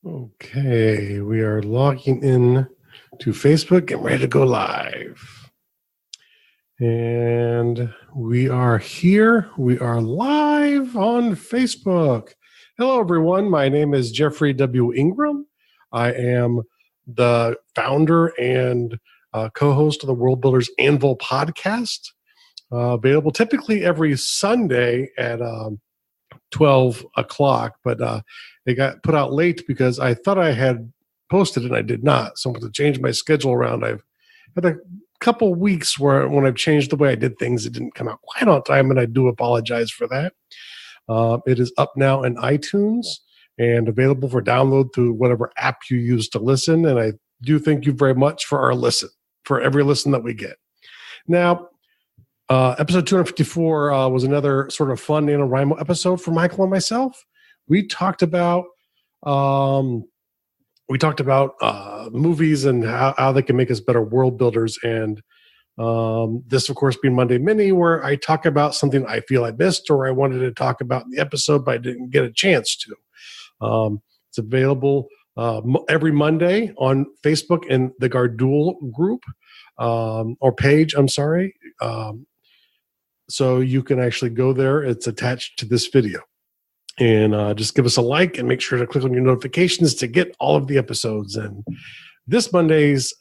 Okay, we are logging in to Facebook and ready to go live. And we are here. We are live on Facebook. Hello, everyone. My name is Jeffrey W. Ingram. I am the founder and co-host of the World Builders Anvil podcast, available typically every Sunday at 12 o'clock, but it got put out late because I thought I had posted it and I did not. So I'm going to change my schedule around. I've had a couple weeks where when I've changed the way I did things, it didn't come out quite on time, and I do apologize for that. It is up now in iTunes and available for download through whatever app you use to listen. And I do thank you very much for every listen that we get. Now, episode 254 was another sort of fun NaNoWriMo episode for Michael and myself. We talked about movies and how they can make us better world builders. And this, of course, being Monday Mini, where I talk about something I feel I missed or I wanted to talk about in the episode, but I didn't get a chance to. It's available every Monday on Facebook in the Gardul group or page. I'm sorry. So you can actually go there. It's attached to this video. And just give us a like and make sure to click on your notifications to get all of the episodes. And this Monday's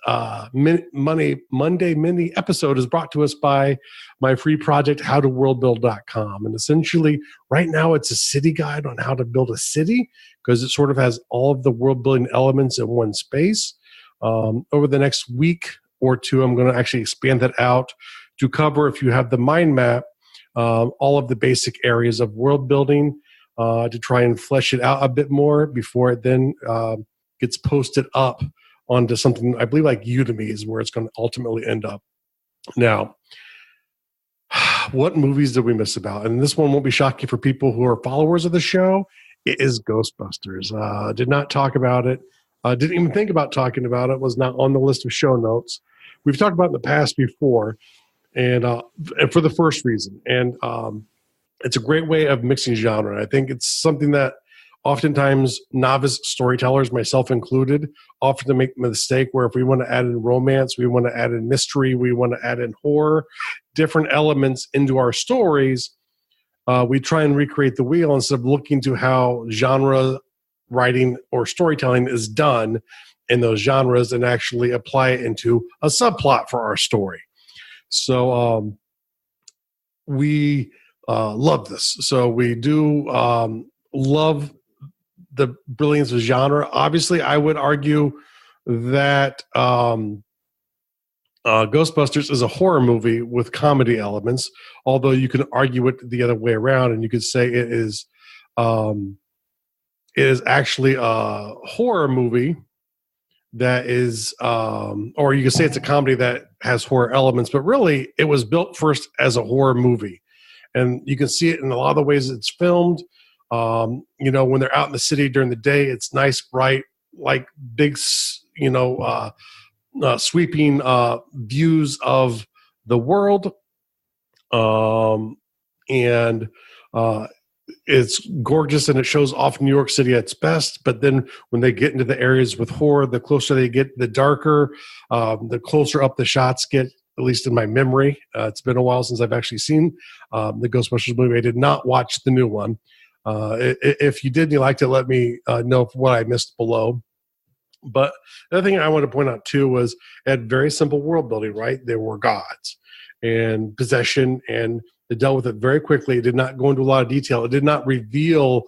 Monday Mini episode is brought to us by my free project, howtoworldbuild.com. And essentially, right now, it's a city guide on how to build a city because it sort of has all of the world building elements in one space. Over the next week or two, I'm going to actually expand that out to cover, if you have the mind map, all of the basic areas of world building to try and flesh it out a bit more before it then gets posted up onto something, I believe, like Udemy is where it's going to ultimately end up. Now, what movies did we miss about? And this one won't be shocking for people who are followers of the show. It is Ghostbusters. Did not talk about it. Didn't even think about talking about it. Was not on the list of show notes. We've talked about it in the past before. And for the first reason. And it's a great way of mixing genre. I think it's something that oftentimes novice storytellers, myself included, often make the mistake where if we want to add in romance, we want to add in mystery, we want to add in horror, different elements into our stories, we try and recreate the wheel instead of looking to how genre writing or storytelling is done in those genres and actually apply it into a subplot for our story. So we love this. So we do love the brilliance of genre. Obviously, I would argue that Ghostbusters is a horror movie with comedy elements, although you can argue it the other way around, and you could say it is actually a horror movie that is, or you could say it's a comedy that has horror elements, but really it was built first as a horror movie. And you can see it in a lot of the ways it's filmed. When they're out in the city during the day, it's nice, bright, like big, sweeping views of the world. It's gorgeous and it shows off New York City at its best. But then when they get into the areas with horror, the closer they get, the darker, the closer up the shots get, at least in my memory. It's been a while since I've actually seen the Ghostbusters movie. I did not watch the new one. If you did and you liked it, let me know what I missed below. But the other thing I want to point out too was it had very simple world building, right? There were gods and possession, and it dealt with it very quickly. It did not go into a lot of detail. It did not reveal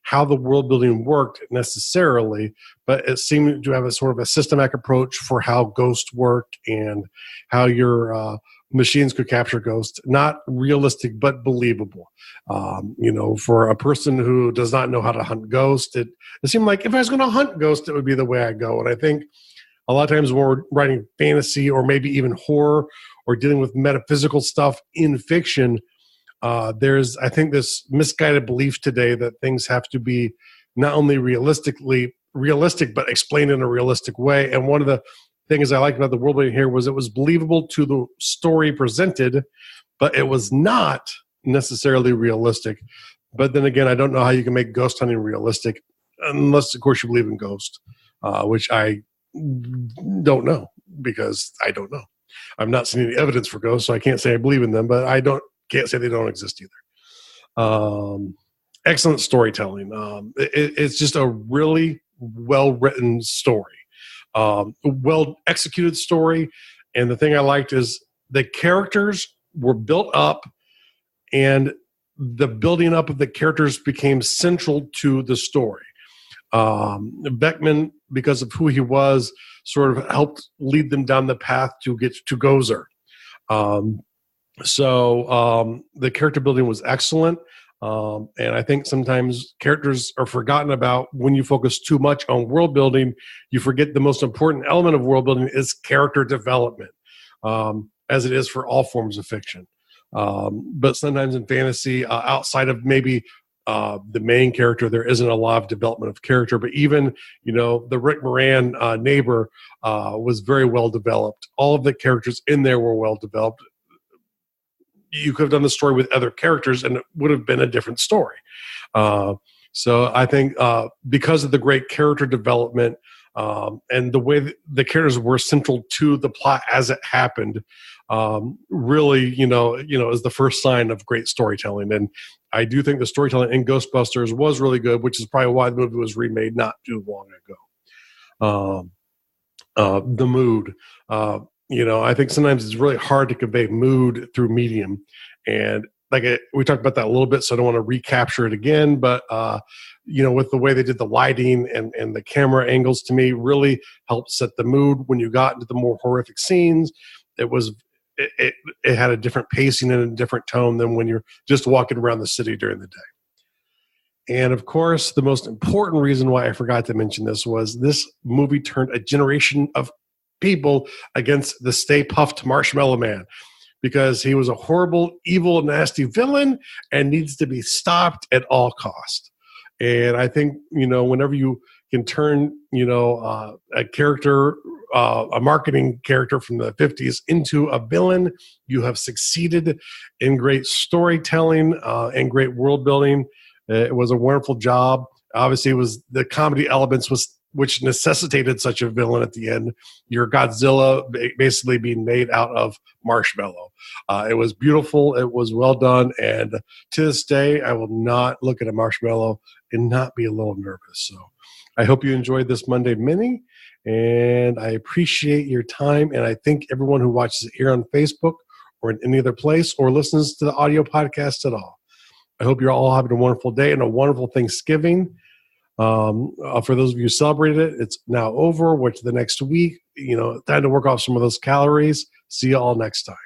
how the world building worked necessarily, but it seemed to have a sort of a systematic approach for how ghosts worked and how your machines could capture ghosts. Not realistic, but believable. For a person who does not know how to hunt ghosts, it seemed like if I was going to hunt ghosts, it would be the way I go. And I think a lot of times when we're writing fantasy or maybe even horror or dealing with metaphysical stuff in fiction, there's, I think, this misguided belief today that things have to be not only realistic, but explained in a realistic way. And one of the things I liked about the world building here was it was believable to the story presented, but it was not necessarily realistic. But then again, I don't know how you can make ghost hunting realistic. unless, of course, you believe in ghosts, which I don't know because I don't know. I've not seen any evidence for ghosts, so I can't say I believe in them, but can't say they don't exist either. Excellent storytelling. It's just a really well-written story, well-executed story. And the thing I liked is the characters were built up, and the building up of the characters became central to the story. Beckman, because of who he was, sort of helped lead them down the path to get to Gozer. So the character building was excellent. And I think sometimes characters are forgotten about when you focus too much on world building. You forget the most important element of world building is character development, as it is for all forms of fiction. But sometimes in fantasy, outside of maybe the main character, there isn't a lot of development of character. But even, the Rick Moran neighbor was very well developed. All of the characters in there were well developed. You could have done the story with other characters and it would have been a different story. So I think because of the great character development and the way the characters were central to the plot as it happened, really, is the first sign of great storytelling. And I do think the storytelling in Ghostbusters was really good, which is probably why the movie was remade not too long ago. The mood. I think sometimes it's really hard to convey mood through medium. And we talked about that a little bit, so I don't want to recapture it again. But, with the way they did the lighting and the camera angles, to me, really helped set the mood. When you got into the more horrific scenes, it had a different pacing and a different tone than when you're just walking around the city during the day. And of course, the most important reason why I forgot to mention this was this movie turned a generation of people against the Stay Puft Marshmallow Man, because he was a horrible, evil, nasty villain and needs to be stopped at all cost. And I think, whenever you can turn, a character, a marketing character from the 50s into a villain, you have succeeded in great storytelling and great world building. It was a wonderful job. Obviously, it was the comedy elements which necessitated such a villain at the end. Your Godzilla basically being made out of marshmallow. It was beautiful. It was well done. And to this day, I will not look at a marshmallow and not be a little nervous. So I hope you enjoyed this Monday Mini, and I appreciate your time. And I thank everyone who watches it here on Facebook or in any other place or listens to the audio podcast at all. I hope you're all having a wonderful day and a wonderful Thanksgiving. For those of you who celebrated it, it's now over. Wait to the next week. Time to work off some of those calories. See you all next time.